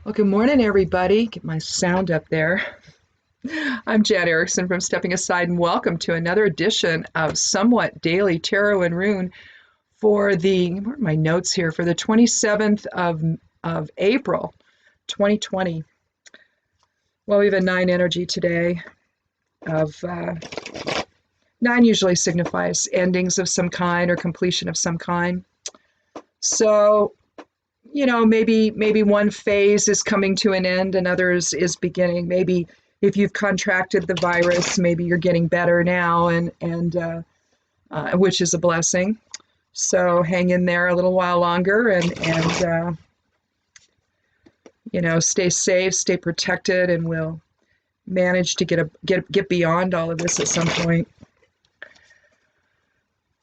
Well, good morning, everybody. Get my sound up there. I'm Jan Erickson from Stepping Aside, and welcome to another edition of Somewhat Daily Tarot and Rune for where are my notes here, for the 27th of April, 2020. Well, we have a 9 energy today of 9 usually signifies endings of some kind or completion of some kind. So, maybe one phase is coming to an end, another is beginning. Maybe if you've contracted the virus, maybe you're getting better now, and which is a blessing. So hang in there a little while longer, and stay safe, stay protected, and we'll manage to get beyond all of this at some point.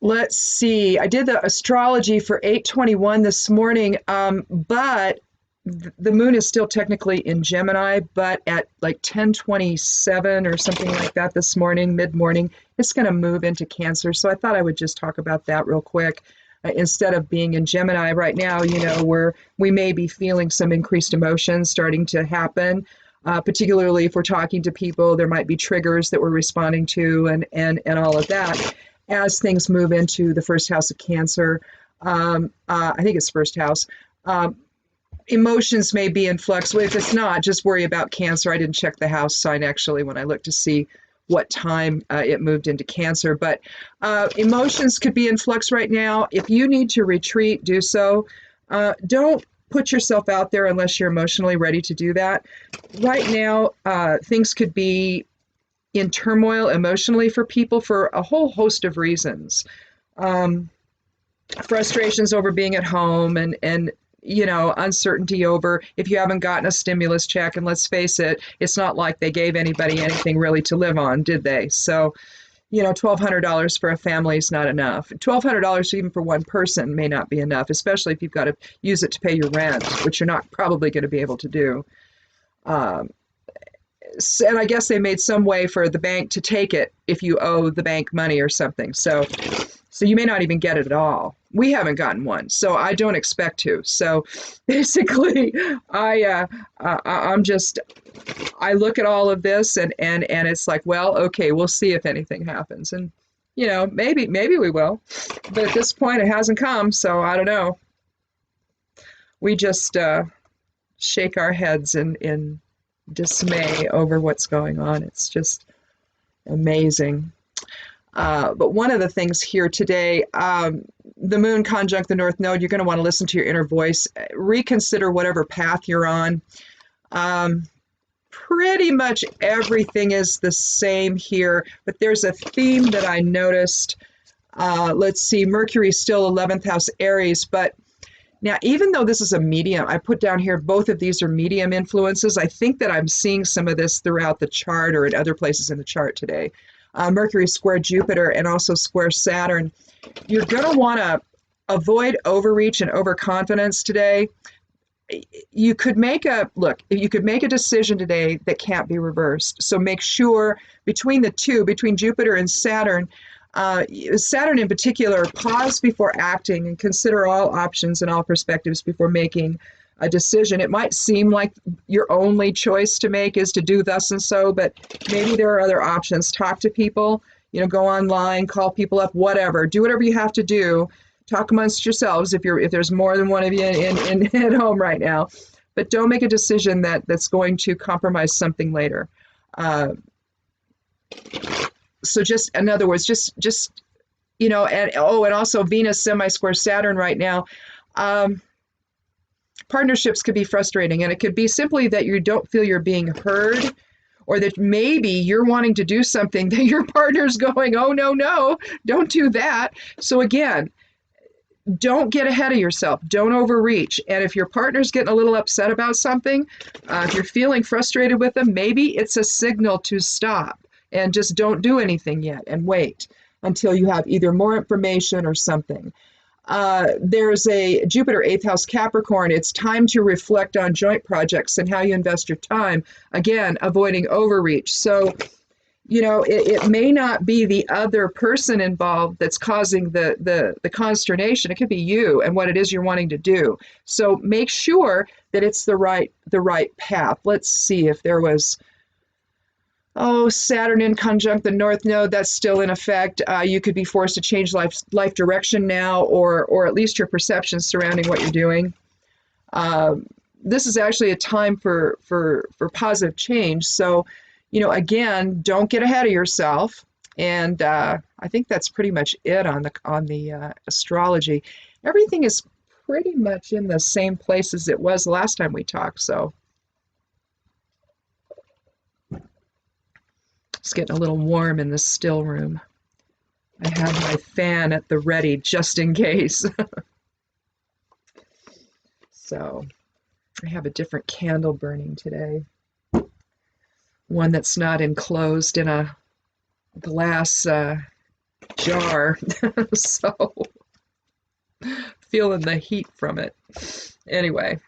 Let's see. I did the astrology for 8/21 this morning, but the moon is still technically in Gemini, but at like 10:27 or something like that this morning, mid-morning, it's going to move into Cancer. So I thought I would just talk about that real quick. Instead of being in Gemini right now, we may be feeling some increased emotions starting to happen. Particularly if we're talking to people, there might be triggers that we're responding to and all of that. As things move into the first house of Cancer, I think it's first house, emotions may be in flux. If it's not, just worry about Cancer. I didn't check the house sign actually when I looked to see what time it moved into Cancer, but emotions could be in flux right now. If you need to retreat, do so. Don't put yourself out there unless you're emotionally ready to do that. Right now, things could be in turmoil emotionally for people for a whole host of reasons. Frustrations over being at home and uncertainty over if you haven't gotten a stimulus check. And let's face it, it's not like they gave anybody anything really to live on, did they? So, $1,200 for a family is not enough. $1,200 even for one person may not be enough, especially if you've got to use it to pay your rent, which you're not probably going to be able to do. And I guess they made some way for the bank to take it if you owe the bank money or something. So you may not even get it at all. We haven't gotten one, so I don't expect to. So basically, I look at all of this and it's like, well, okay, we'll see if anything happens, and maybe we will, but at this point it hasn't come, so I don't know. We just shake our heads in dismay over what's going on. It's just amazing. But one of the things here today, the moon conjunct the North Node, you're going to want to listen to your inner voice, reconsider whatever path you're on. Pretty much everything is the same here, but there's a theme that I noticed. Let's see, Mercury's still 11th house Aries, but now, even though this is a medium, I put down here, both of these are medium influences. I think that I'm seeing some of this throughout the chart or in other places in the chart today. Mercury square Jupiter and also square Saturn. You're going to want to avoid overreach and overconfidence today. You could make a decision today that can't be reversed. So make sure between the two, between Jupiter and Saturn in particular, pause before acting and consider all options and all perspectives before making a decision. It might seem like your only choice to make is to do thus and so, but maybe there are other options. Talk to people, go online, call people up, whatever. Do whatever you have to do. Talk amongst yourselves if there's more than one of you in at home right now. But don't make a decision that's going to compromise something later. So just, in other words, and also Venus semi-square Saturn right now. Partnerships could be frustrating, and it could be simply that you don't feel you're being heard, or that maybe you're wanting to do something that your partner's going, oh, no, don't do that. So again, don't get ahead of yourself. Don't overreach. And if your partner's getting a little upset about something, if you're feeling frustrated with them, maybe it's a signal to stop. And just don't do anything yet and wait until you have either more information or something. There's a Jupiter 8th house Capricorn. It's time to reflect on joint projects and how you invest your time. Again, avoiding overreach. So you know, it may not be the other person involved that's causing the consternation. It could be you and what it is you're wanting to do. So make sure that it's the right path. Let's see if there was, oh, Saturn in conjunct the North Node, that's still in effect. You could be forced to change life direction now, or at least your perceptions surrounding what you're doing. This is actually a time for positive change. So, you know, again, don't get ahead of yourself. And I think that's pretty much it on the astrology. Everything is pretty much in the same place as it was last time we talked. So it's getting a little warm in the still room. I have my fan at the ready just in case. So I have a different candle burning today. One that's not enclosed in a glass jar. So feeling the heat from it. Anyway,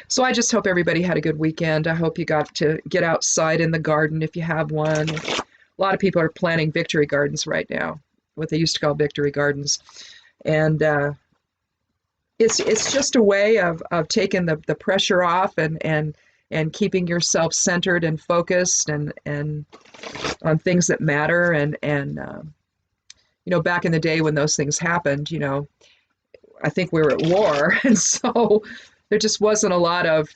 so I just hope everybody had a good weekend. I hope you got to get outside in the garden if you have one. A lot of people are planting victory gardens right now, what they used to call victory gardens. And it's just a way of taking the pressure off and keeping yourself centered and focused and on things that matter. And you know, back in the day when those things happened, you know, I think we were at war, and so there just wasn't a lot of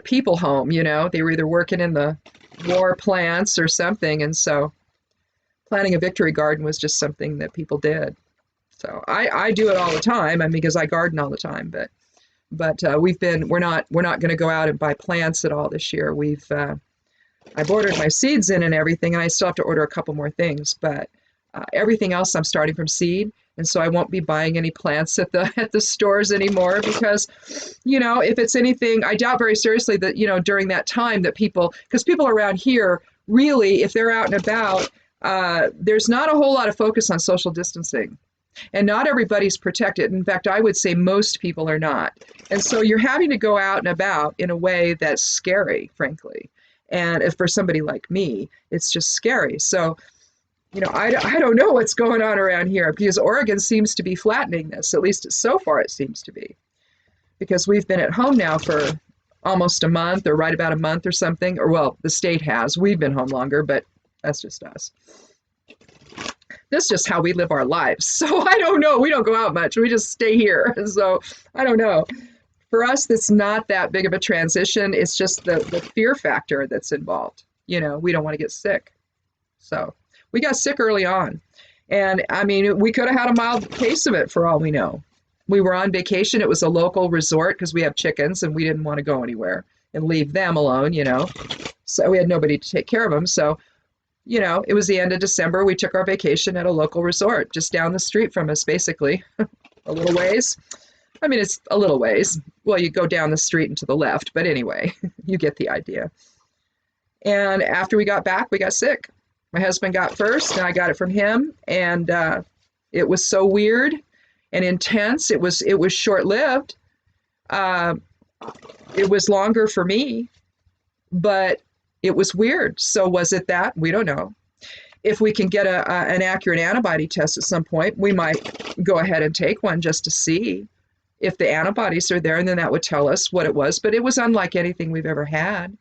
people home. You know, they were either working in the war plants or something, and so planting a victory garden was just something that people did. So I do it all the time. I mean, because I garden all the time, but we're not going to go out and buy plants at all this year. I've ordered my seeds in and everything, and I still have to order a couple more things, but everything else I'm starting from seed, and so I won't be buying any plants at the stores anymore because, you know, if it's anything, I doubt very seriously that, you know, during that time that because people around here really, if they're out and about, there's not a whole lot of focus on social distancing. And not everybody's protected. In fact, I would say most people are not. And so you're having to go out and about in a way that's scary, frankly. And if for somebody like me, it's just scary. So, you know, I don't know what's going on around here because Oregon seems to be flattening this. At least so far it seems to be. Because we've been at home now for almost a month or right about a month or something. Or, well, the state has. We've been home longer, but that's just us. This is just how we live our lives. So I don't know. We don't go out much. We just stay here. So I don't know. For us, it's not that big of a transition. It's just the fear factor that's involved. You know, we don't want to get sick. So we got sick early on. And I mean, we could have had a mild case of it for all we know. We were on vacation. It was a local resort because we have chickens and we didn't want to go anywhere and leave them alone, you know. So we had nobody to take care of them. So, you know, it was the end of December. We took our vacation at a local resort just down the street from us, basically, a little ways. I mean, it's a little ways. Well, you go down the street and to the left, but anyway, you get the idea. And after we got back, we got sick. My husband got first, and I got it from him. And it was so weird and intense. It was short-lived. It was longer for me, but it was weird. So was it that? We don't know. If we can get an accurate antibody test at some point, we might go ahead and take one just to see if the antibodies are there, and then that would tell us what it was. But it was unlike anything we've ever had.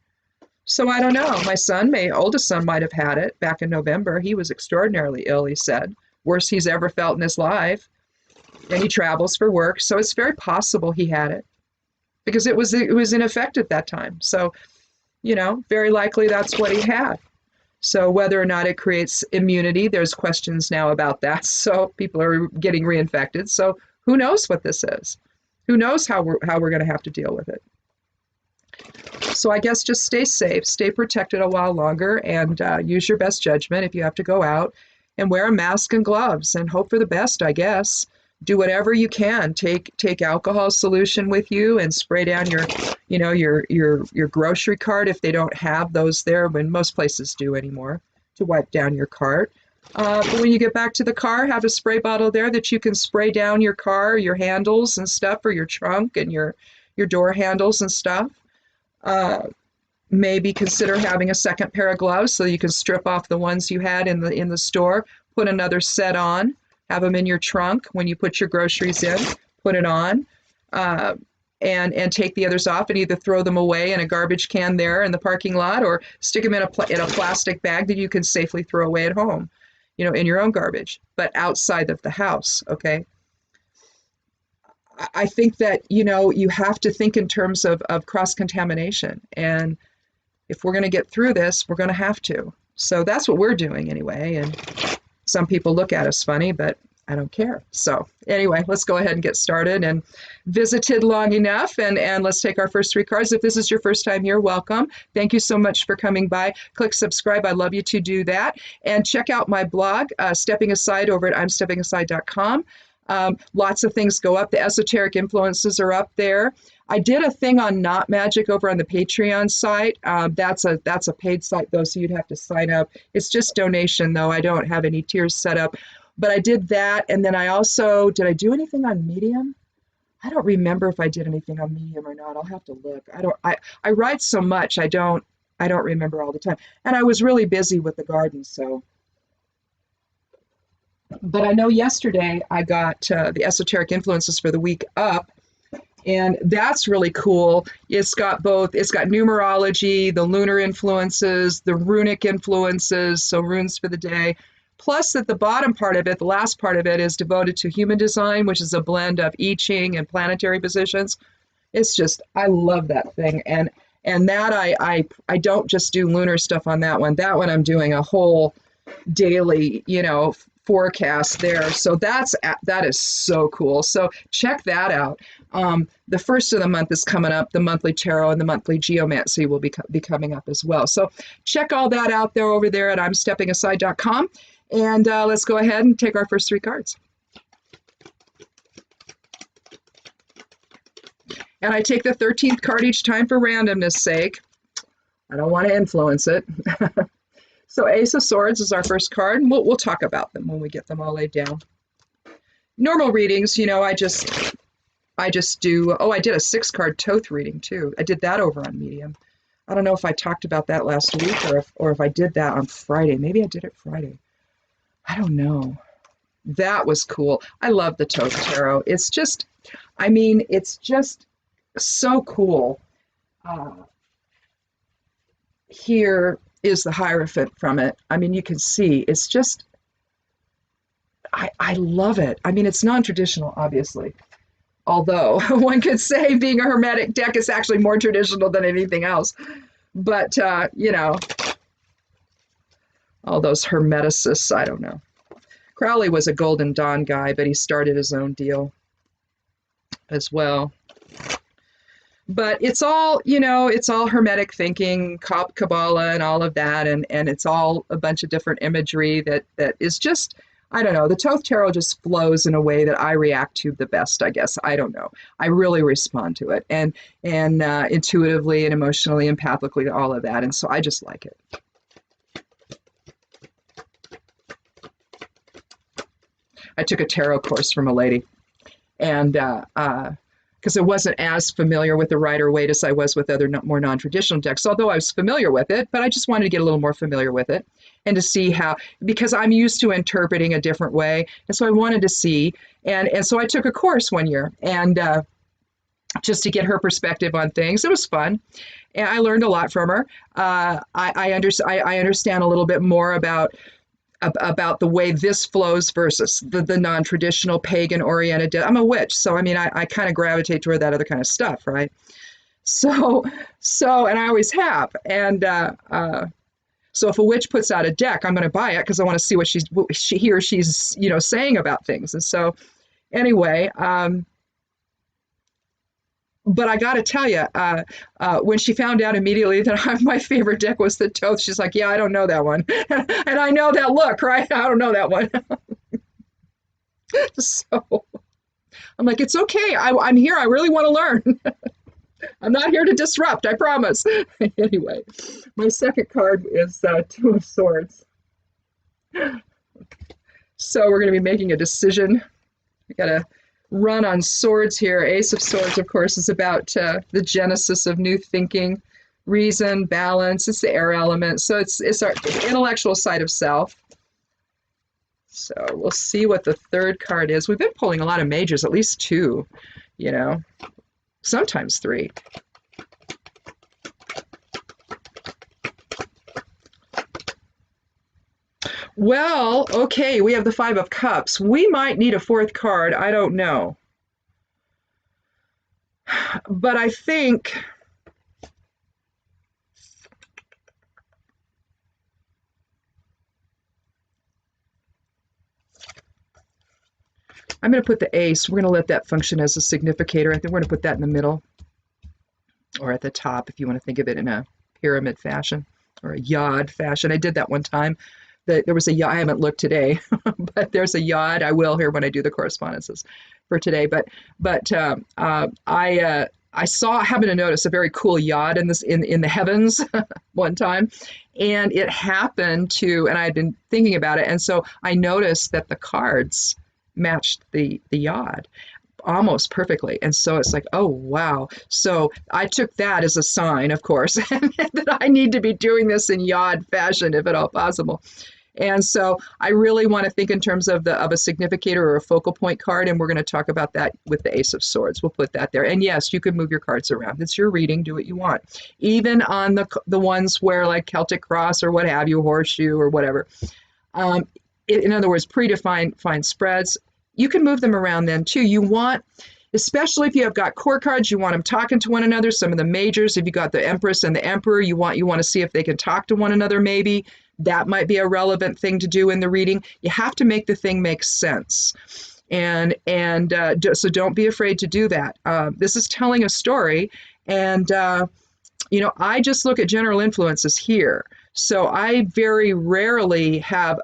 So I don't know. My oldest son might have had it back in November. He was extraordinarily ill, he said. Worst he's ever felt in his life. And he travels for work. So it's very possible he had it because it was in effect at that time. So, you know, very likely that's what he had. So whether or not it creates immunity, there's questions now about that. So people are getting reinfected. So who knows what this is? Who knows how we're going to have to deal with it? So I guess just stay safe, stay protected a while longer, and use your best judgment if you have to go out, and wear a mask and gloves and hope for the best, I guess. Do whatever you can. Take alcohol solution with you and spray down your grocery cart if they don't have those there, when most places do anymore, to wipe down your cart. But when you get back to the car, have a spray bottle there that you can spray down your car, your handles and stuff, or your trunk and your door handles and stuff. maybe consider having a second pair of gloves so you can strip off the ones you had in the store, put another set on, have them in your trunk when you put your groceries in, put it on, and take the others off and either throw them away in a garbage can there in the parking lot or stick them in a plastic bag that you can safely throw away at home, in your own garbage, but outside of the house, okay? I think that, you have to think in terms of cross-contamination. And if we're going to get through this, we're going to have to. So that's what we're doing anyway. And some people look at us funny, but I don't care. So anyway, let's go ahead and get started and visited long enough. And let's take our first 3 cards. If this is your first time here, welcome. Thank you so much for coming by. Click subscribe. I'd love you to do that. And check out my blog, Stepping Aside, over at imsteppingaside.com. Lots of things go up. The esoteric influences are up there. I did a thing on Not Magic over on the Patreon site. That's a paid site though, so you'd have to sign up. It's just donation though. I don't have any tiers set up, but I did that. And then did I do anything on Medium? I don't remember if I did anything on Medium or not. I'll have to look. I write so much. I don't remember all the time. And I was really busy with the garden, so. But I know yesterday I got the esoteric influences for the week up, and that's really cool. It's got numerology, the lunar influences, the runic influences, so runes for the day. Plus at the bottom part of it, the last part of it is devoted to human design, which is a blend of I Ching and planetary positions. It's just, I love that thing. And that I don't just do lunar stuff on that one. That one I'm doing a whole daily, forecast there. So that is so cool. So check that out. The first of the month is coming up. The monthly tarot and the monthly geomancy will be coming up as well. So check all that out there over there at imsteppingaside.com. And let's go ahead and take our first 3 cards. And I take the 13th card each time for randomness sake. I don't want to influence it. So Ace of Swords is our first card, and we'll talk about them when we get them all laid down. Normal readings, I just do, I did a 6-card Thoth reading too. I did that over on Medium. I don't know if I talked about that last week or if I did that on Friday. Maybe I did it Friday. I don't know. That was cool. I love the Thoth Tarot. It's just so cool. Here is the Hierophant from it. You can see it's just, I love it. It's non-traditional, obviously. Although one could say being a Hermetic deck is actually more traditional than anything else. But, all those Hermeticists, I don't know. Crowley was a Golden Dawn guy, but he started his own deal as well. But it's all, it's all Hermetic thinking, Kabbalah and all of that. And it's all a bunch of different imagery that is just, I don't know, the Thoth Tarot just flows in a way that I react to the best, I guess. I don't know. I really respond to it and intuitively and emotionally, empathically, all of that. And so I just like it. I took a tarot course from a lady, and because I wasn't as familiar with the Rider-Waite as I was with other more non-traditional decks, although I was familiar with it, but I just wanted to get a little more familiar with it and to see how, because I'm used to interpreting a different way, and so I wanted to see, and so I took a course one year, and just to get her perspective on things. It was fun, and I learned a lot from her. I understand a little bit more about the way this flows versus the non-traditional pagan-oriented. I'm a witch, so I kind of gravitate toward that other kind of stuff, right? So, and I always have. And so if a witch puts out a deck, I'm going to buy it because I want to see what she's saying about things. And so, anyway. But I got to tell you, when she found out immediately that my favorite deck was the Thoth, she's like, yeah, I don't know that one. And I know that look, right? I don't know that one. So I'm like, it's okay. I'm here. I really want to learn. I'm not here to disrupt, I promise. Anyway, my second card is 2 of Swords. So we're going to be making a decision. We got to run on swords here. Ace of Swords, of course, is about the genesis of new thinking, reason, balance. It's the air element. So it's our intellectual side of self. So we'll see what the third card is. We've been pulling a lot of majors, at least two, you know, sometimes three. Well, okay, we have the Five of Cups. We might need a fourth card. I don't know. But I think I'm going to put the ace. We're going to let that function as a significator. I think we're going to put that in the middle or at the top if you want to think of it in a pyramid fashion or a yod fashion. I did that one time. There was a yod. I haven't looked today, but there's a yod. I will here when I do the correspondences for today. But I saw, happened to notice a very cool yod in the heavens one time, and it happened to, and I had been thinking about it, and so I noticed that the cards matched the yod almost perfectly. And so it's like, oh, wow. So I took that as a sign, of course, that I need to be doing this in yod fashion, if at all possible. And so I really want to think in terms of a significator or a focal point card, and we're going to talk about that with the Ace of Swords. We'll put that there. And yes, you can move your cards around. It's your reading. Do what you want. Even on the ones where like Celtic Cross or what have you, horseshoe or whatever. In other words, predefined spreads. You can move them around then too. You want, especially if you have got core cards, you want them talking to one another. Some of the majors, if you got the Empress and the Emperor, you want to see if they can talk to one another maybe. That might be a relevant thing to do in the reading. You have to make the thing make sense. So don't be afraid to do that. This is telling a story, and I just look at general influences here. So I very rarely have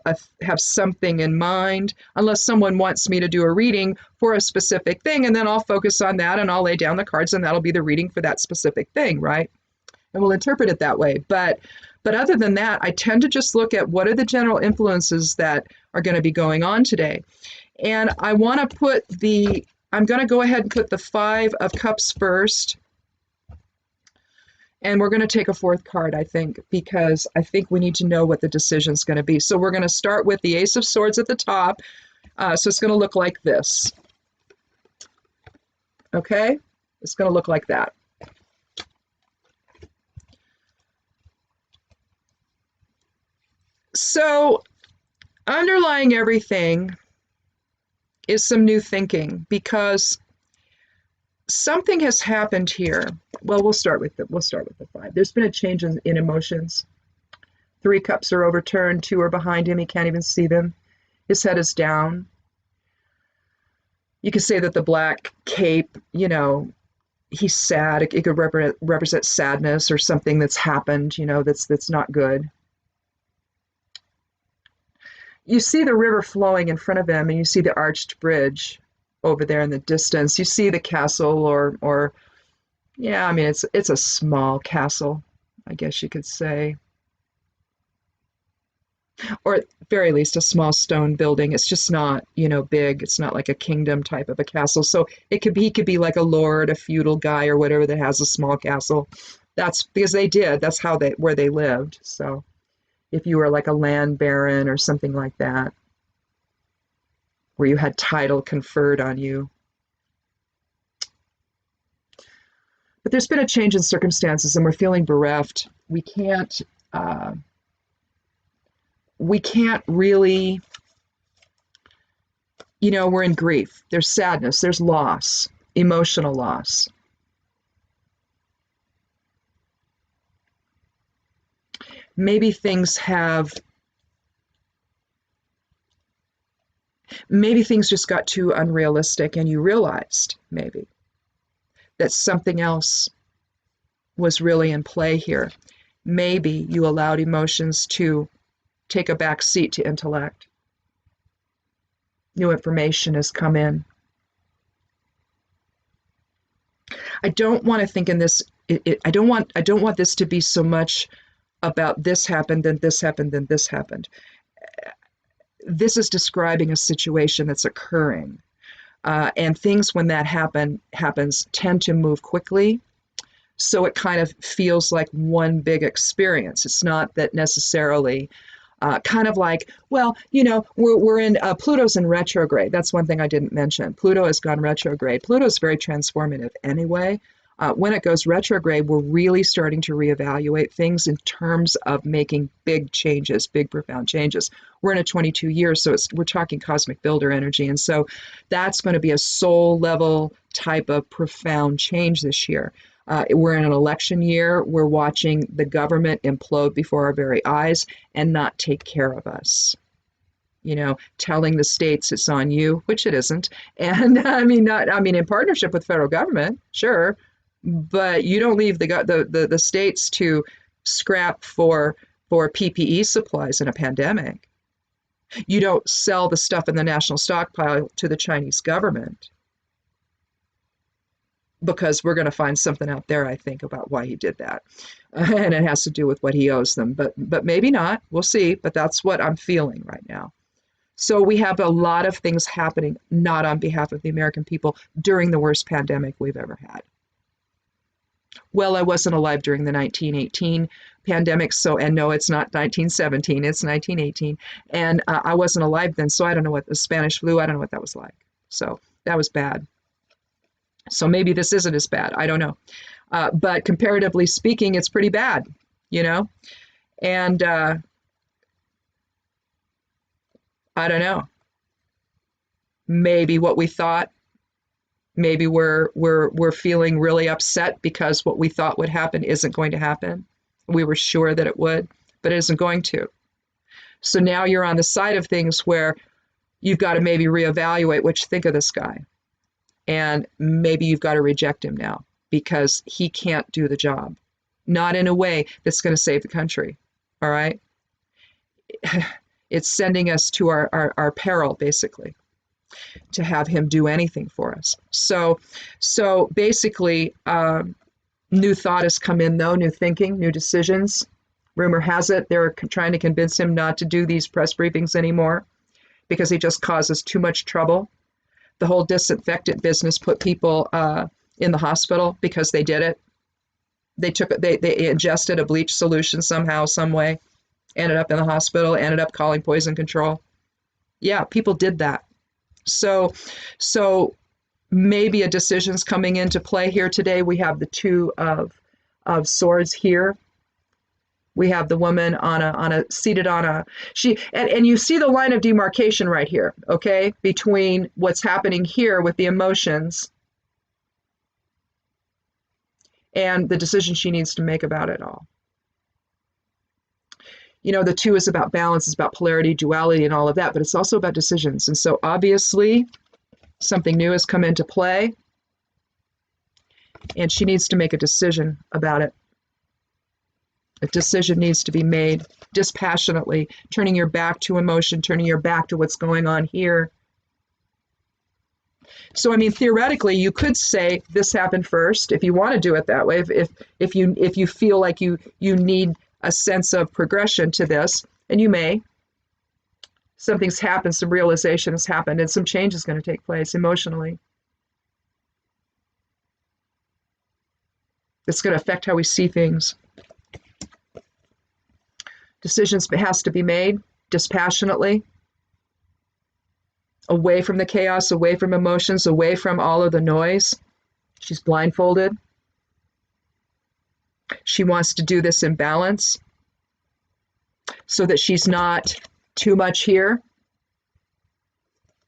something in mind unless someone wants me to do a reading for a specific thing, and then I'll focus on that and I'll lay down the cards and that'll be the reading for that specific thing, right? And we'll interpret it that way. But other than that, I tend to just look at what are the general influences that are going to be going on today. And I want to I'm going to go ahead and put the Five of Cups first. And we're going to take a fourth card, I think, because I think we need to know what the decision is going to be. So we're going to start with the Ace of Swords at the top. So it's going to look like this. Okay? It's going to look like that. So underlying everything is some new thinking, because something has happened here. Well, we'll start with the five. There's been a change in emotions. 3 cups are overturned, 2 are behind him. He can't even see them. His head is down. You could say that the black cape, he's sad. It could represent sadness or something that's happened, that's not good. You see the river flowing in front of him, and you see the arched bridge over there in the distance. You see the castle, or yeah, I mean, it's a small castle, I guess you could say. Or at very least a small stone building. It's just not, big. It's not like a kingdom type of a castle. So he could be like a lord, a feudal guy or whatever that has a small castle. That's because that's where they lived. So if you were like a land baron or something like that, where you had title conferred on you. But there's been a change in circumstances, and we're feeling bereft. We can't really, we're in grief. There's sadness, there's loss, emotional loss. Maybe things just got too unrealistic, and you realized maybe that something else was really in play here. Maybe you allowed emotions to take a back seat to intellect. New information has come in. I don't want to think in this, I don't want this to be so much about this happened, then this happened, then this happened. This is describing a situation that's occurring. And things when that happens tend to move quickly. So it kind of feels like one big experience. It's not that necessarily kind of like, well, we're in Pluto's in retrograde. That's one thing I didn't mention. Pluto has gone retrograde. Pluto's very transformative anyway. When it goes retrograde, we're really starting to reevaluate things in terms of making big changes, big profound changes. We're in a 22 years, so we're talking cosmic builder energy. And so that's going to be a soul level type of profound change this year. We're in an election year. We're watching the government implode before our very eyes and not take care of us. Telling the states it's on you, which it isn't. And in partnership with federal government, sure, but you don't leave the states to scrap for PPE supplies in a pandemic. You don't sell the stuff in the national stockpile to the Chinese government, because we're going to find something out there, I think, about why he did that. And it has to do with what he owes them, but maybe not. We'll see. But that's what I'm feeling right now. So we have a lot of things happening, not on behalf of the American people, during the worst pandemic we've ever had. Well, I wasn't alive during the 1918 pandemic, and no, it's not 1917, it's 1918. And I wasn't alive then, so I don't know what the Spanish flu, I don't know what that was like. So that was bad. So maybe this isn't as bad. I don't know. But comparatively speaking, it's pretty bad, And I don't know. Maybe what we thought, maybe we're feeling really upset because what we thought would happen isn't going to happen. We were sure that it would, but it isn't going to. So now you're on the side of things where you've got to maybe reevaluate what you think of this guy. And maybe you've got to reject him now because he can't do the job. Not in a way that's going to save the country. All right? It's sending us to our peril, basically, to have him do anything for us. So basically, new thought has come in, though, new thinking, new decisions. Rumor has it they're trying to convince him not to do these press briefings anymore because he just causes too much trouble. The whole disinfectant business put people in the hospital because they did it. They ingested a bleach solution somehow, some way, ended up in the hospital, ended up calling poison control. Yeah, people did that. So maybe a decision's coming into play here today. We have the Two of Swords here. We have the woman seated on a and you see the line of demarcation right here, okay, between what's happening here with the emotions and the decision she needs to make about it all. The Two is about balance, it's about polarity, duality, and all of that, but it's also about decisions. And so obviously something new has come into play, and she needs to make a decision about it. A decision needs to be made dispassionately, turning your back to emotion, turning your back to what's going on here. So, theoretically, you could say this happened first, if you want to do it that way, if you feel like you need a sense of progression to this, and you may. Something's happened, some realization has happened, and some change is going to take place emotionally. It's going to affect how we see things. Decisions has to be made dispassionately, away from the chaos, away from emotions, away from all of the noise. She's blindfolded. She wants to do this in balance so that she's not too much here,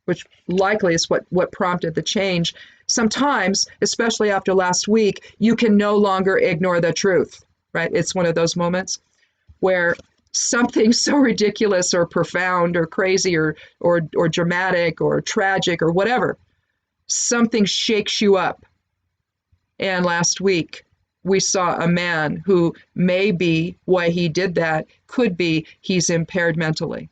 which likely is what prompted the change. Sometimes, especially after last week, you can no longer ignore the truth, right? It's one of those moments where something so ridiculous or profound or crazy or dramatic or tragic or whatever, something shakes you up. And last week, we saw a man who maybe why he did that could be he's impaired mentally.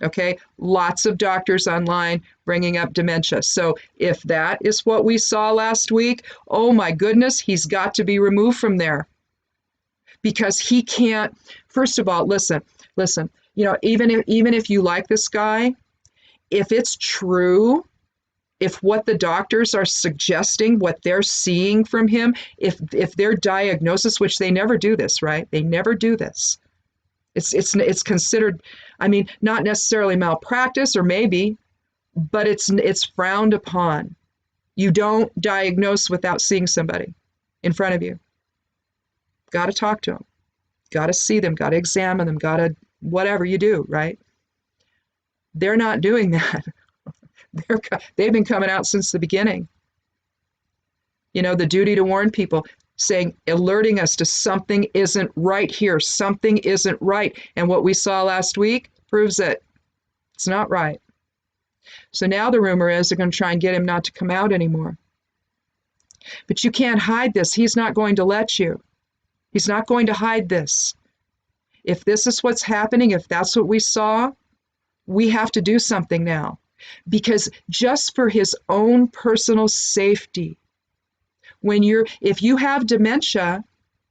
Okay, lots of doctors online bringing up dementia. So if that is what we saw last week, oh my goodness, he's got to be removed from there. Because he can't, first of all, listen, even if you like this guy, if it's true if what the doctors are suggesting, what they're seeing from him, if their diagnosis, which they never do this, right? They never do this. It's considered, I mean, not necessarily malpractice, or maybe, but it's frowned upon. You don't diagnose without seeing somebody in front of you. Got to talk to them. Got to see them. Got to examine them. Got to whatever you do, right? They're not doing that. They've been coming out since the beginning. You know, the duty to warn people, saying, alerting us to something isn't right here. Something isn't right. And what we saw last week proves it. It's not right. So now the rumor is they're going to try and get him not to come out anymore. But you can't hide this. He's not going to let you. He's not going to hide this. If this is what's happening, if that's what we saw, we have to do something now. Because just for his own personal safety, if you have dementia,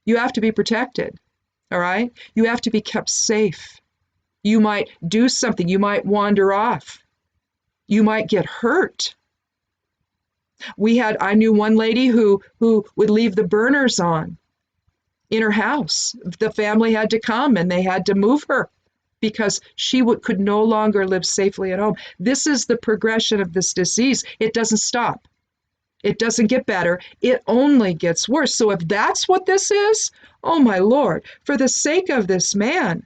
you have to be protected, all right? You have to be kept safe. You might do something. You might wander off. You might get hurt. I knew one lady who would leave the burners on in her house. The family had to come and they had to move her because she could no longer live safely at home. This is the progression of this disease. It doesn't stop. It doesn't get better. It only gets worse. So if that's what this is, oh my Lord, for the sake of this man,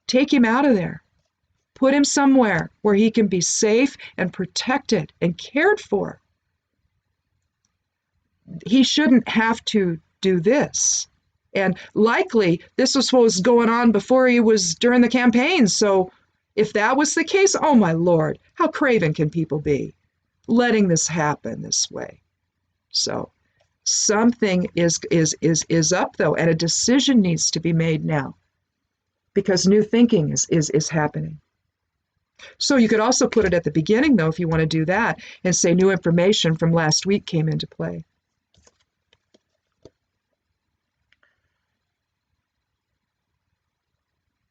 take him out of there. Put him somewhere where he can be safe and protected and cared for. He shouldn't have to do this. And likely this was what was going on before he was during the campaign. So if that was the case, oh my Lord, how craven can people be letting this happen this way? So something is up though, and a decision needs to be made now because new thinking is happening. So you could also put it at the beginning though, if you want to do that, and say new information from last week came into play.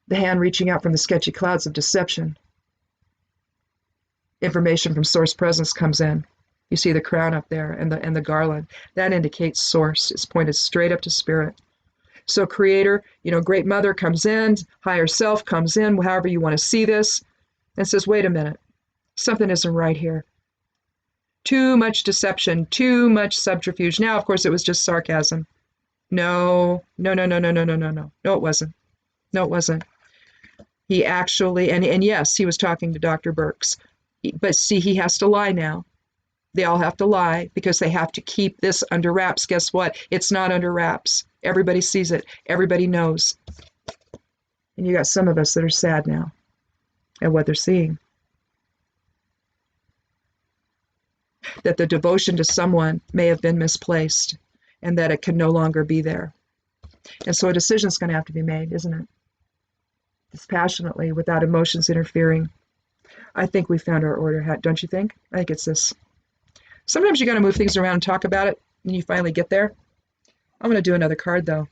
The hand reaching out from the sketchy clouds of deception. Information from source presence comes in. You see the crown up there and the garland. That indicates source. It's pointed straight up to spirit. So creator, great mother comes in, higher self comes in, however you want to see this, and says, wait a minute, something isn't right here. Too much deception, too much subterfuge. Now, of course, it was just sarcasm. No, it wasn't. No, it wasn't. He actually, and yes, he was talking to Dr. Birx. But see, he has to lie now. They all have to lie because they have to keep this under wraps. Guess what? It's not under wraps. Everybody sees it. Everybody knows. And you got some of us that are sad now at what they're seeing. That the devotion to someone may have been misplaced and that it can no longer be there. And so a decision's going to have to be made, isn't it? Dispassionately, without emotions interfering. I think we found our order hat, don't you think? I think it's this. Sometimes you got to move things around and talk about it, and you finally get there. I'm going to do another card, though.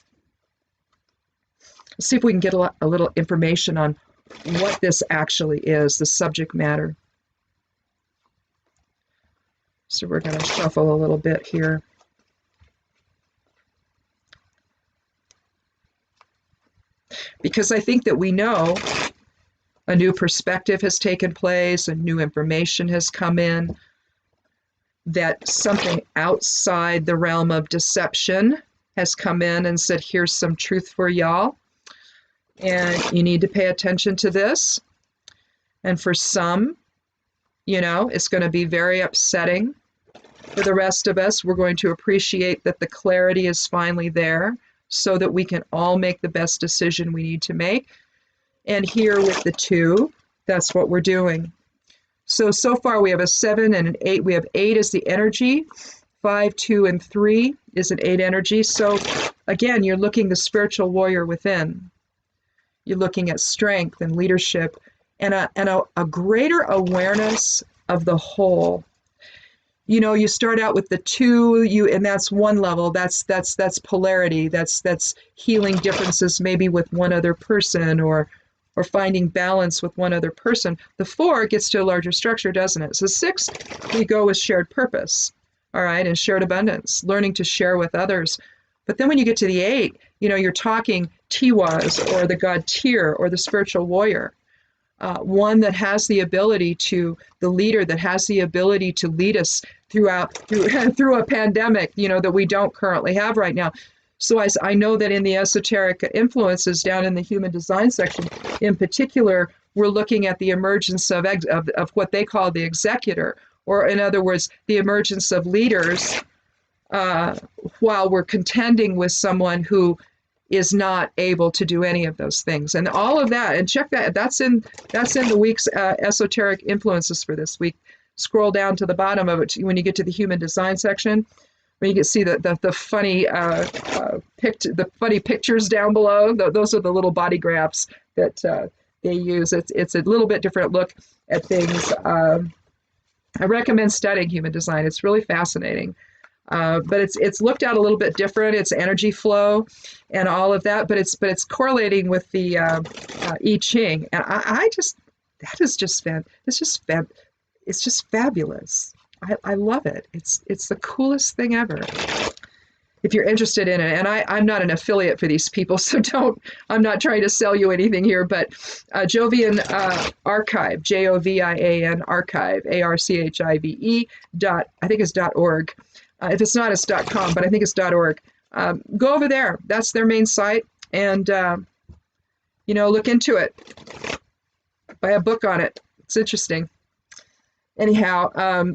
Let's see if we can get a little information on what this actually is, the subject matter. So we're going to shuffle a little bit here. Because I think that we know a new perspective has taken place, a new information has come in, that something outside the realm of deception has come in and said, here's some truth for y'all, and you need to pay attention to this. And for some, it's going to be very upsetting. For the rest of us, we're going to appreciate that the clarity is finally there so that we can all make the best decision we need to make. And here with the 2, that's what we're doing. So far we have a 7 and an 8. We have 8 as the energy. 5, 2, and 3 is an 8 energy. So again, you're looking the spiritual warrior within. You're looking at strength and leadership and a greater awareness of the whole. You start out with the 2, and that's one level. That's polarity. That's healing differences maybe with one other person or or finding balance with one other person. The 4 gets to a larger structure, doesn't it? So 6, we go with shared purpose, all right, and shared abundance, learning to share with others. But then when you get to the 8, you're talking Tiwaz or the god Tyr or the spiritual warrior. One that has the ability the leader that has the ability to lead us through a pandemic, that we don't currently have right now. So I know that in the esoteric influences down in the human design section, in particular, we're looking at the emergence of what they call the executor, or in other words, the emergence of leaders, while we're contending with someone who is not able to do any of those things. And all of that, and check that, that's in the week's esoteric influences for this week. Scroll down to the bottom of it when you get to the human design section, where you can see the funny funny pictures down below. Those are the little body graphs that they use. It's a little bit different look at things. I recommend studying human design. It's really fascinating. But it's looked at a little bit different. It's energy flow and all of that, but it's correlating with the I Ching, and it's just fabulous. I love it. It's the coolest thing ever. If you're interested in it, and I'm not an affiliate for these people, so I'm not trying to sell you anything here, but Jovian Archive, Jovian Archive, ARCHIVE I think it's .org. If it's not, it's .com, but I think it's .org. Go over there. That's their main site, and look into it. Buy a book on it. It's interesting. Anyhow,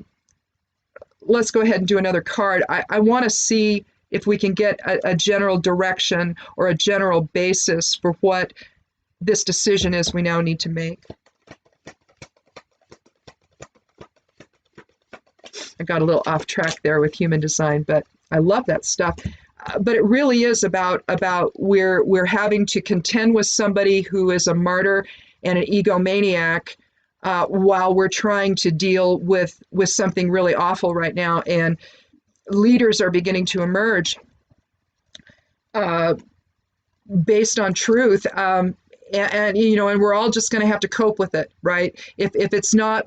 let's go ahead and do another card. I want to see if we can get a general direction or a general basis for what this decision is we now need to make. I got a little off track there with human design, but I love that stuff. But it really is about we're having to contend with somebody who is a martyr and an egomaniac while we're trying to deal with something really awful right now. And leaders are beginning to emerge based on truth. And we're all just going to have to cope with it, right? If it's not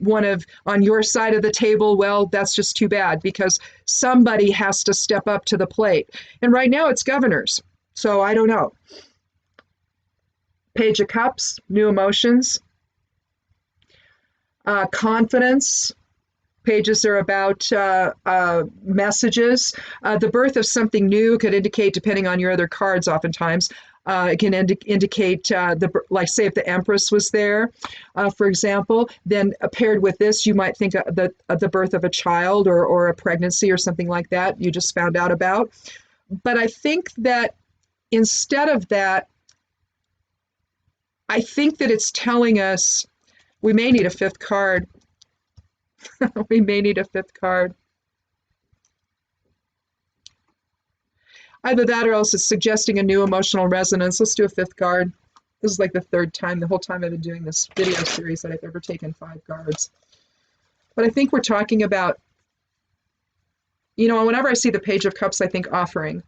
on your side of the table, well, that's just too bad, because somebody has to step up to the plate. And right now it's governors. So I don't know. Page of Cups, new emotions. Confidence. Pages are about messages. The birth of something new could indicate, depending on your other cards oftentimes, it can indicate, like say if the Empress was there, for example, then paired with this, you might think of the birth of a child or a pregnancy or something like that you just found out about. But I think that instead of that, I think that it's telling us we may need a 5th card. We may need a 5th card. Either that or else it's suggesting a new emotional resonance. Let's do a 5th card. This is like the 3rd time, the whole time I've been doing this video series, that I've ever taken 5 cards. But I think we're talking about, whenever I see the Page of Cups, I think offering,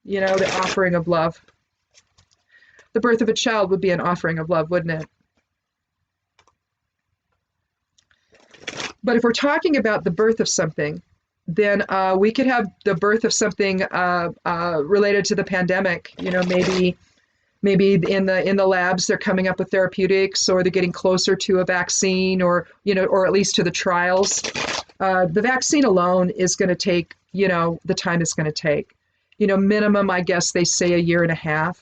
the offering of love. The birth of a child would be an offering of love, wouldn't it? But if we're talking about the birth of something, then we could have the birth of something related to the pandemic. Maybe in the labs they're coming up with therapeutics, or they're getting closer to a vaccine, or at least to the trials. The vaccine alone is going to take the time it's going to take. Minimum, I guess they say 1.5 years.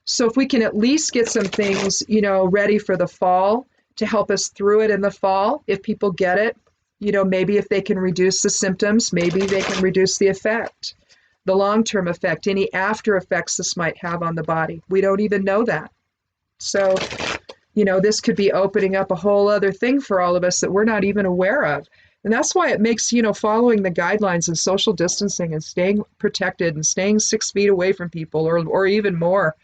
So if we can at least get some things ready for the fall to help us through it in the fall, if people get it. Maybe if they can reduce the symptoms, maybe they can reduce the effect, the long-term effect, any after effects this might have on the body. We don't even know that. So, this could be opening up a whole other thing for all of us that we're not even aware of. And that's why it makes, following the guidelines and social distancing and staying protected and staying 6 feet away from people or even more,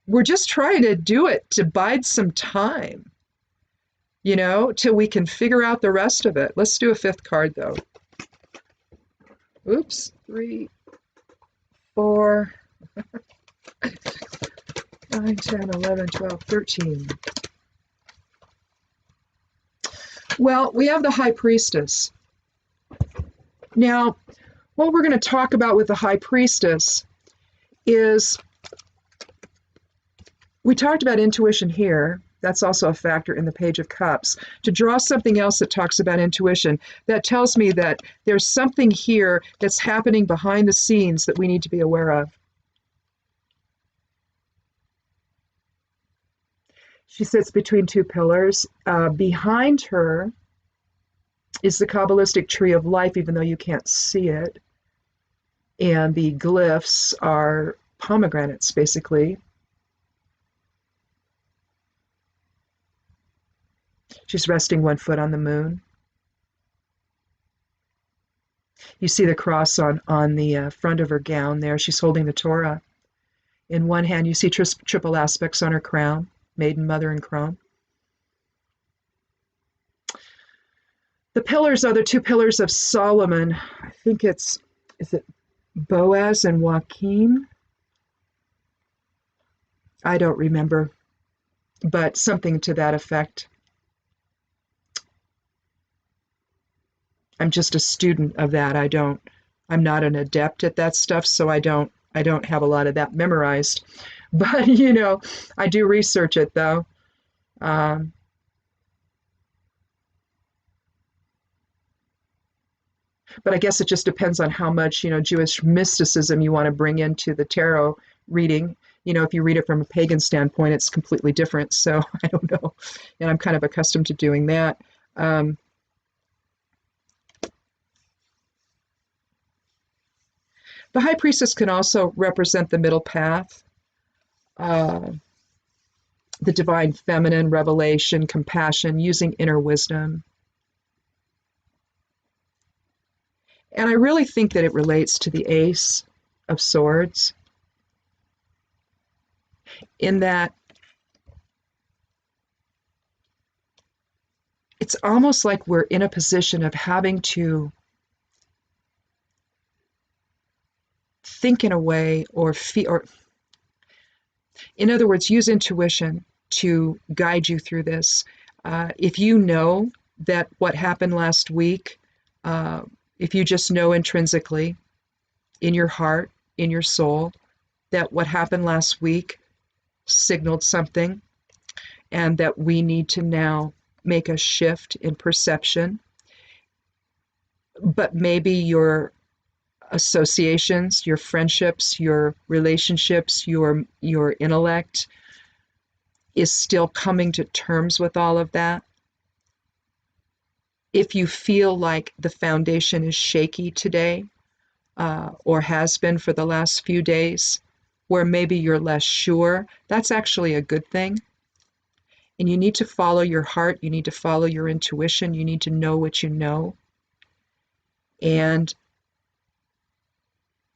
we're just trying to do it to bide some time. Till we can figure out the rest of it. Let's do a 5th card, though. Oops, 3, 4. 9, 10, 11, 12, 13. Well, we have the High Priestess. Now, what we're going to talk about with the High Priestess is, we talked about intuition here. That's also a factor in the Page of Cups. To draw something else that talks about intuition, that tells me that there's something here that's happening behind the scenes that we need to be aware of. She sits between two pillars. Behind her is the Kabbalistic tree of life, even though you can't see it. And the glyphs are pomegranates, basically. She's resting one foot on the moon. You see the cross on the front of her gown there. She's holding the Torah. In one hand, you see triple aspects on her crown, maiden, mother, and crone. The pillars are the two pillars of Solomon. I think is it Boaz and Joachim? I don't remember, but something to that effect. I'm just a student of that. I'm not an adept at that stuff, so I don't have a lot of that memorized. But, I do research it, though. But I guess it just depends on how much, Jewish mysticism you want to bring into the tarot reading. If you read it from a pagan standpoint, it's completely different. So I don't know. And I'm kind of accustomed to doing that. The High Priestess can also represent the middle path, the divine feminine, revelation, compassion, using inner wisdom. And I really think that it relates to the Ace of Swords, in that it's almost like we're in a position of having to think in a way or in other words, use intuition to guide you through this. If you know that what happened last week, if you just know intrinsically in your heart, in your soul, that what happened last week signaled something, and that we need to now make a shift in perception, but maybe your associations, your friendships, your relationships, your intellect is still coming to terms with all of that. If you feel like the foundation is shaky today, or has been for the last few days, where maybe you're less sure, that's actually a good thing. And you need to follow your heart, you need to follow your intuition, you need to know what you know. And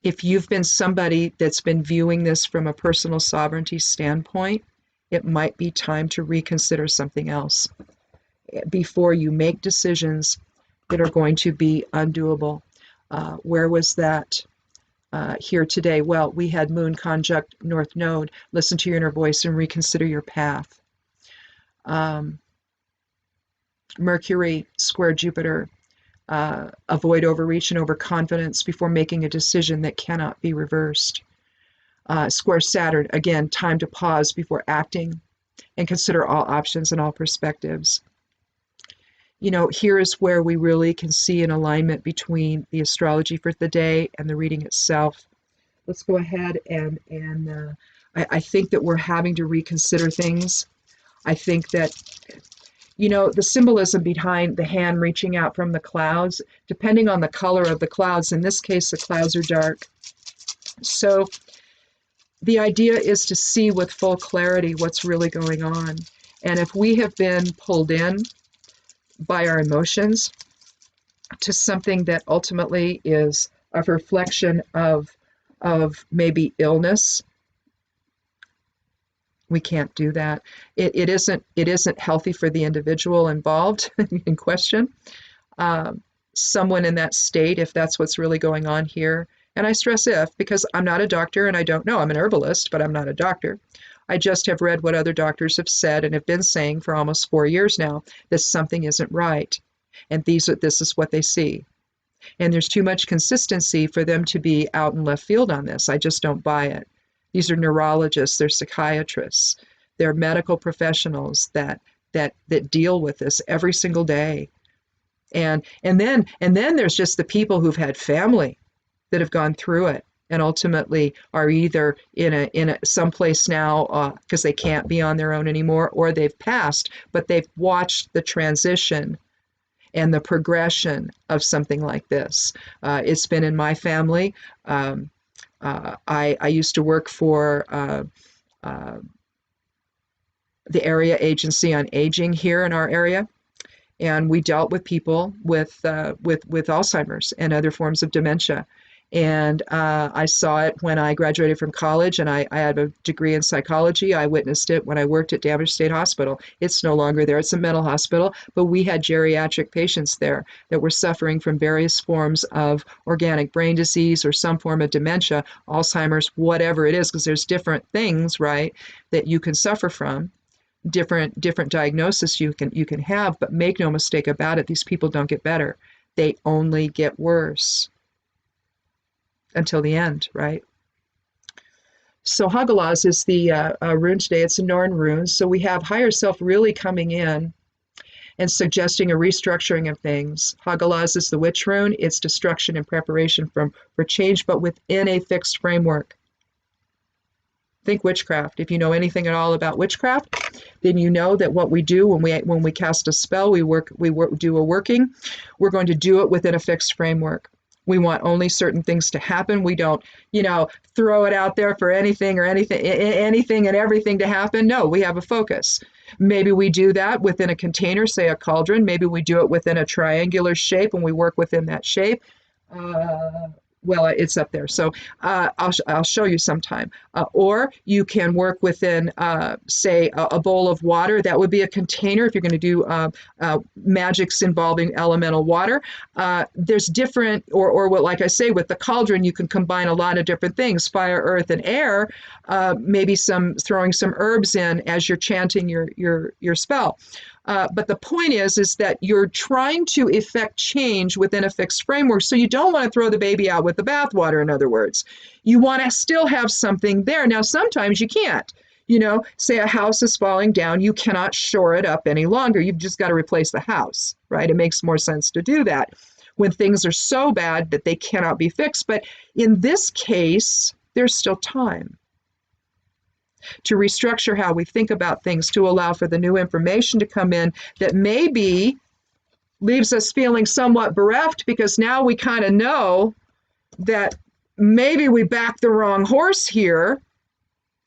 if you've been somebody that's been viewing this from a personal sovereignty standpoint, it might be time to reconsider something else before you make decisions that are going to be undoable. Where was that here today? Well, we had Moon conjunct North Node. Listen to your inner voice and reconsider your path. Mercury square Jupiter. Avoid overreach and overconfidence before making a decision that cannot be reversed. Square Saturn, again, time to pause before acting and consider all options and all perspectives. Here is where we really can see an alignment between the astrology for the day and the reading itself. Let's go ahead and I think that we're having to reconsider things. I think that the symbolism behind the hand reaching out from the clouds, depending on the color of the clouds, in this case, the clouds are dark. So the idea is to see with full clarity what's really going on. And if we have been pulled in by our emotions to something that ultimately is a reflection of maybe illness, we can't do that. It isn't healthy for the individual involved in question. Someone in that state, if that's what's really going on here, and I stress if, because I'm not a doctor and I don't know, I'm an herbalist, but I'm not a doctor. I just have read what other doctors have said and have been saying for almost 4 years now, that something isn't right. And this is what they see. And there's too much consistency for them to be out in left field on this. I just don't buy it. These are neurologists, they're psychiatrists, they're medical professionals that deal with this every single day. And then there's just the people who've had family that have gone through it and ultimately are either in a someplace now because they can't be on their own anymore, or they've passed, but they've watched the transition and the progression of something like this. It's been in my family. I used to work for the area agency on aging here in our area, and we dealt with people with Alzheimer's and other forms of dementia. And I saw it when I graduated from college, and I had a degree in psychology. I witnessed it when I worked at Damage State Hospital. It's no longer there. It's a mental hospital, but we had geriatric patients there that were suffering from various forms of organic brain disease or some form of dementia, Alzheimer's, whatever it is, because there's different things, right, that you can suffer from, different diagnosis you can have, but make no mistake about it, these people don't get better. They only get worse until the end, right? So Hagalaz is the rune today. It's a Norn rune. So we have higher self really coming in and suggesting a restructuring of things. Hagalaz is the witch rune. It's destruction and preparation for change, but within a fixed framework. Think witchcraft. If you know anything at all about witchcraft, then you know that what we do when we cast a spell, we do a working. We're going to do it within a fixed framework. We want only certain things to happen. We don't, throw it out there for anything and everything to happen. No, we have a focus. Maybe we do that within a container, say a cauldron. Maybe we do it within a triangular shape and we work within that shape. Well, it's up there. So I'll show you sometime. Or you can work within, say, a bowl of water. That would be a container if you're going to do magics involving elemental water. There's different, or what, like I say, with the cauldron, you can combine a lot of different things, fire, earth, and air. Maybe throwing some herbs in as you're chanting your spell. But the point is that you're trying to effect change within a fixed framework. So you don't want to throw the baby out with the bathwater, in other words. You want to still have something there. Now, sometimes you can't. Say a house is falling down, you cannot shore it up any longer. You've just got to replace the house, right? It makes more sense to do that when things are so bad that they cannot be fixed. But in this case, there's still time to restructure how we think about things, to allow for the new information to come in that maybe leaves us feeling somewhat bereft, because now we kind of know that maybe we backed the wrong horse here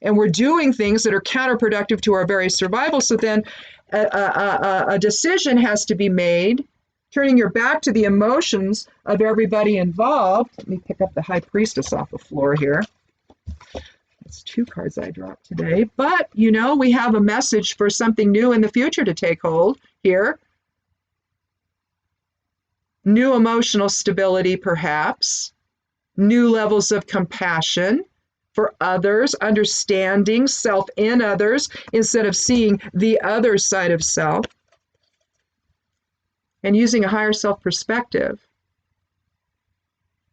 and we're doing things that are counterproductive to our very survival. So then a decision has to be made, turning your back to the emotions of everybody involved. Let me pick up the High Priestess off the floor here. It's 2 cards I dropped today, but we have a message for something new in the future to take hold here. New emotional stability, perhaps. New levels of compassion for others, understanding self in others instead of seeing the other side of self, and using a higher self perspective.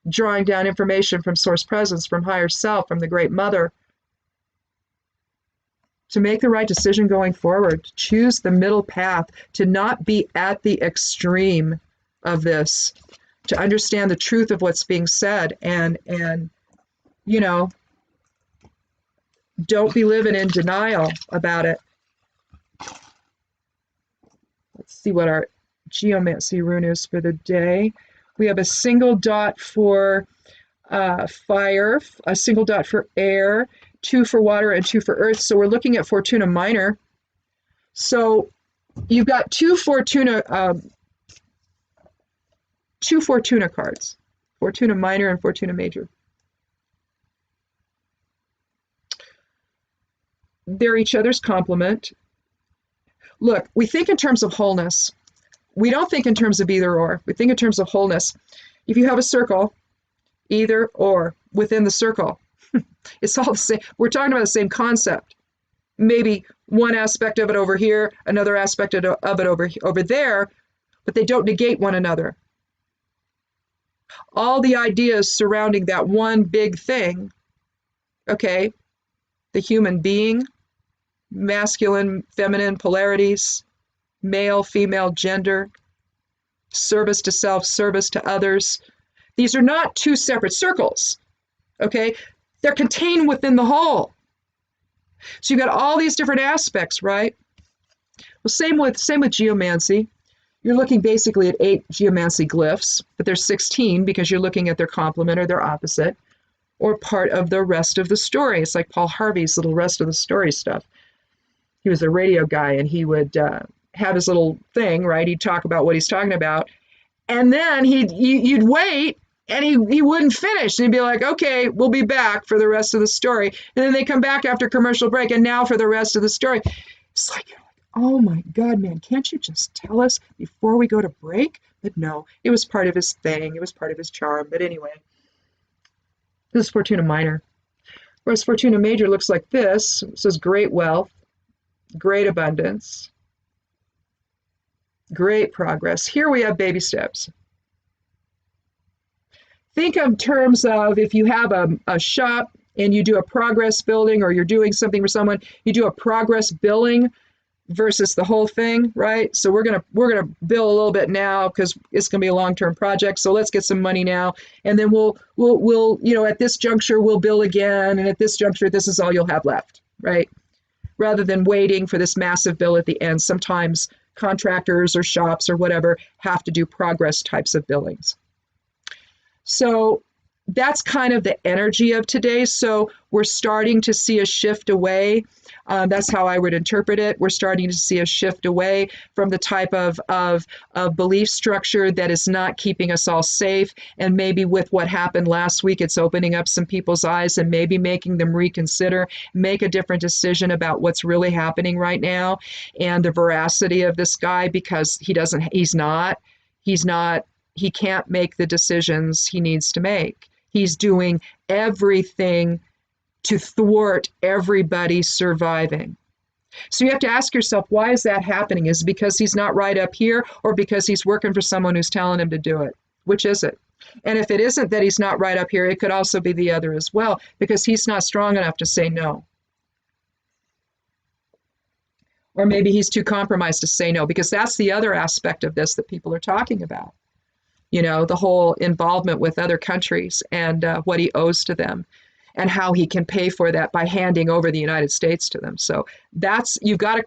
Drawing down information from source presence, from higher self, from the Great Mother, to make the right decision going forward, to choose the middle path, to not be at the extreme of this, to understand the truth of what's being said, and don't be living in denial about it. Let's see what our geomancy rune is for the day. We have a single dot for fire, a single dot for air, 2 for water, and 2 for earth. So we're looking at Fortuna Minor. So you've got two Fortuna cards, Fortuna Minor and Fortuna Major. They're each other's complement. Look, we think in terms of wholeness. We don't think in terms of either or. We think in terms of wholeness. If you have a circle, either or within the circle, it's all the same. We're talking about the same concept. maybe one aspect of it over here, another aspect of it over there, but they don't negate one another. All the ideas surrounding that one big thing, okay, the human being, masculine, feminine polarities, male, female, gender, service to self, service to others. These are not two separate circles, okay? They're contained within the whole. So you've got all these different aspects, right? Well, same with geomancy. You're looking basically at 8 geomancy glyphs, but there's 16 because you're looking at their complement or their opposite, or part of the rest of the story. It's like Paul Harvey's little rest of the story stuff. He was a radio guy, and he would have his little thing, right? He'd talk about what he's talking about, and then you'd wait, and he wouldn't finish. And he'd be like, okay, we'll be back for the rest of the story. And then they come back after commercial break, and now for the rest of the story. It's like, oh my God, man, can't you just tell us before we go to break? But no, it was part of his thing. It was part of his charm. But anyway, this is Fortuna Minor. Whereas Fortuna Major looks like this. It says great wealth, great abundance, great progress. Here we have baby steps. Think of terms of if you have a shop and you do a progress building, or you're doing something for someone, you do a progress billing versus the whole thing, right? So we're gonna bill a little bit now because it's gonna be a long-term project. So let's get some money now, and then we'll at this juncture we'll bill again, and at this juncture this is all you'll have left, right? Rather than waiting for this massive bill at the end. Sometimes contractors or shops or whatever have to do progress types of billings. So that's kind of the energy of today. So we're starting to see a shift away. That's how I would interpret it. We're starting to see a shift away from the type of belief structure that is not keeping us all safe. And maybe with what happened last week, it's opening up some people's eyes and maybe making them reconsider, make a different decision about what's really happening right now and the veracity of this guy, because he can't make the decisions he needs to make. He's doing everything to thwart everybody surviving. So you have to ask yourself, why is that happening? Is it because he's not right up here, or because he's working for someone who's telling him to do it? Which is it? And if it isn't that he's not right up here, it could also be the other as well, because he's not strong enough to say no. Or maybe he's too compromised to say no, because that's the other aspect of this that people are talking about. The whole involvement with other countries and what he owes to them, and how he can pay for that by handing over the United States to them. So you've got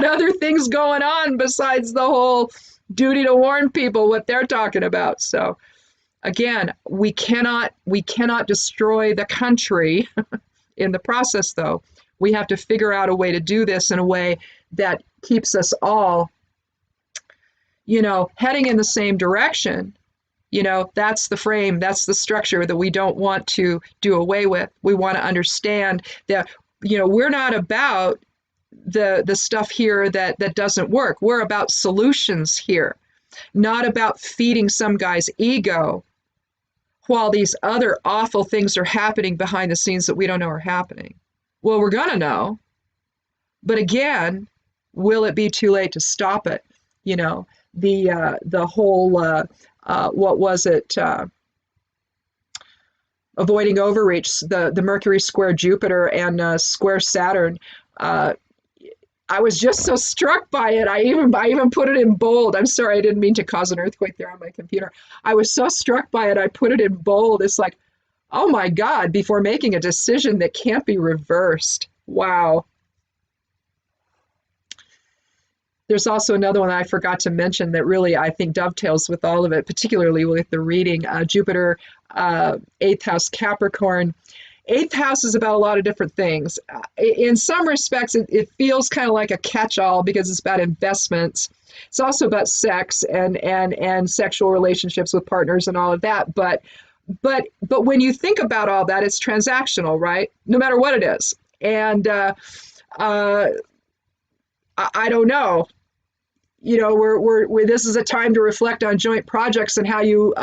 other things going on besides the whole duty to warn people what they're talking about. So again, we cannot destroy the country in the process, though. We have to figure out a way to do this in a way that keeps us all heading in the same direction. That's the frame, that's the structure that we don't want to do away with. We want to understand that, we're not about the stuff here that doesn't work. We're about solutions here, not about feeding some guy's ego while these other awful things are happening behind the scenes that we don't know are happening. Well, we're going to know, but again, will it be too late to stop it? The whole, what was it? Avoiding overreach, the Mercury square Jupiter and square Saturn. I was just so struck by it. I even put it in bold. I'm sorry, I didn't mean to cause an earthquake there on my computer. I was so struck by it, I put it in bold. It's like, oh my God, before making a decision that can't be reversed. Wow. There's also another one I forgot to mention that really, I think, dovetails with all of it, particularly with the reading. Jupiter, 8th house Capricorn. 8th house is about a lot of different things. In some respects, it feels kind of like a catch-all because it's about investments. It's also about sex and sexual relationships with partners and all of that. But when you think about all that, it's transactional, right? No matter what it is. And I don't know. This is a time to reflect on joint projects and how you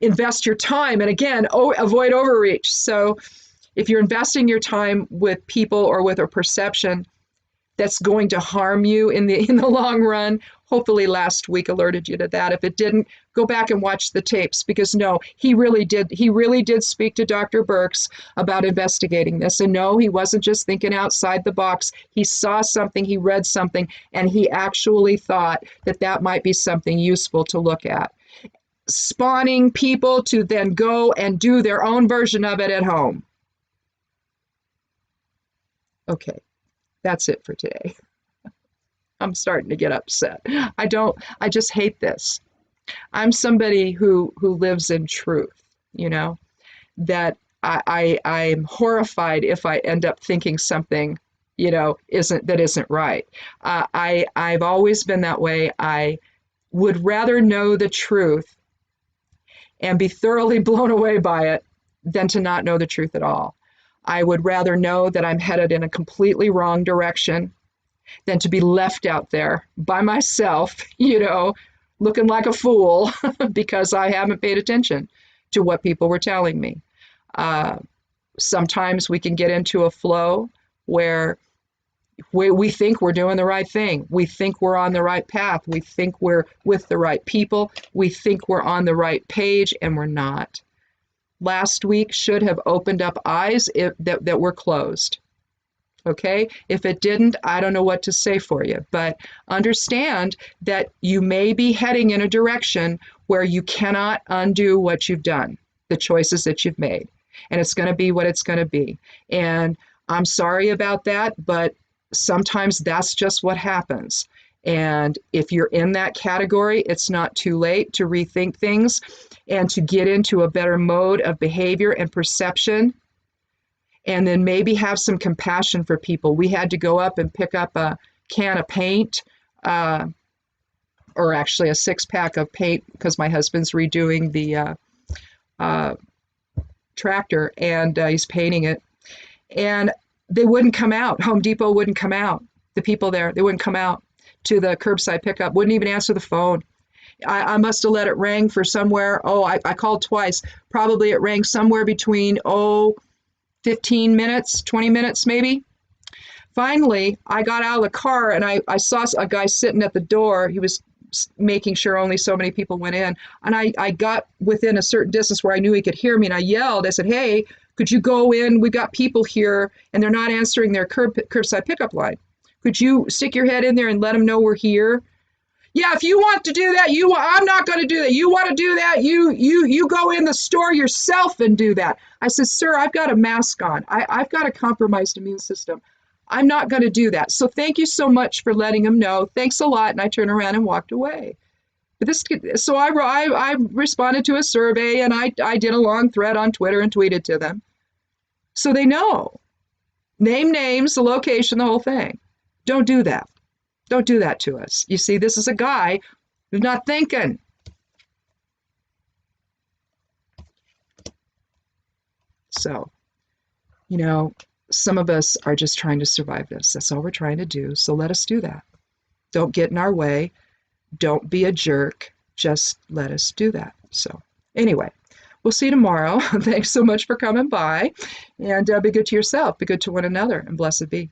invest your time. And again, avoid overreach. So if you're investing your time with people or with a perception, that's going to harm you in the long run. Hopefully last week alerted you to that. If it didn't, go back and watch the tapes, because no, he really did speak to Dr. Birx about investigating this. And no, he wasn't just thinking outside the box. He saw something, he read something, and he actually thought that that might be something useful to look at. Spawning people to then go and do their own version of it at home. Okay. That's it for today. I'm starting to get upset. I just hate this. I'm somebody who lives in truth, that I'm horrified if I end up thinking something, isn't right. I've always been that way. I would rather know the truth and be thoroughly blown away by it than to not know the truth at all. I would rather know that I'm headed in a completely wrong direction than to be left out there by myself, looking like a fool because I haven't paid attention to what people were telling me. Sometimes we can get into a flow where we think we're doing the right thing. We think we're on the right path. We think we're with the right people. We think we're on the right page, and we're not. Last week should have opened up eyes that were closed. Okay? If it didn't, I don't know what to say for you. But understand that you may be heading in a direction where you cannot undo what you've done, the choices that you've made. And it's going to be what it's going to be. And I'm sorry about that, but sometimes that's just what happens. And if you're in that category, it's not too late to rethink things and to get into a better mode of behavior and perception, and then maybe have some compassion for people. We had to go up and pick up a can of paint, or actually a 6-pack of paint, because my husband's redoing the tractor, and he's painting it. And they wouldn't come out. Home Depot wouldn't come out. The people there, they wouldn't come out to the curbside pickup, wouldn't even answer the phone. I must have let it ring for somewhere. I called twice. Probably it rang somewhere between, 15 minutes, 20 minutes maybe. Finally, I got out of the car and I saw a guy sitting at the door. He was making sure only so many people went in. And I got within a certain distance where I knew he could hear me, and I yelled. I said, "Hey, could you go in? We got people here and they're not answering their curbside pickup line. Could you stick your head in there and let them know we're here?" "Yeah, if you want to do that, I'm not going to do that. You want to do that, you go in the store yourself and do that." I said, "Sir, I've got a mask on. I've got a compromised immune system. I'm not going to do that. So thank you so much for letting him know. Thanks a lot." And I turned around and walked away. But so I responded to a survey, and I did a long thread on Twitter and tweeted to them. So they know. Name names, the location, the whole thing. Don't do that. Don't do that to us. You see, this is a guy who's not thinking. So, some of us are just trying to survive this. That's all we're trying to do. So let us do that. Don't get in our way. Don't be a jerk. Just let us do that. So anyway, we'll see you tomorrow. Thanks so much for coming by. And be good to yourself. Be good to one another. And blessed be.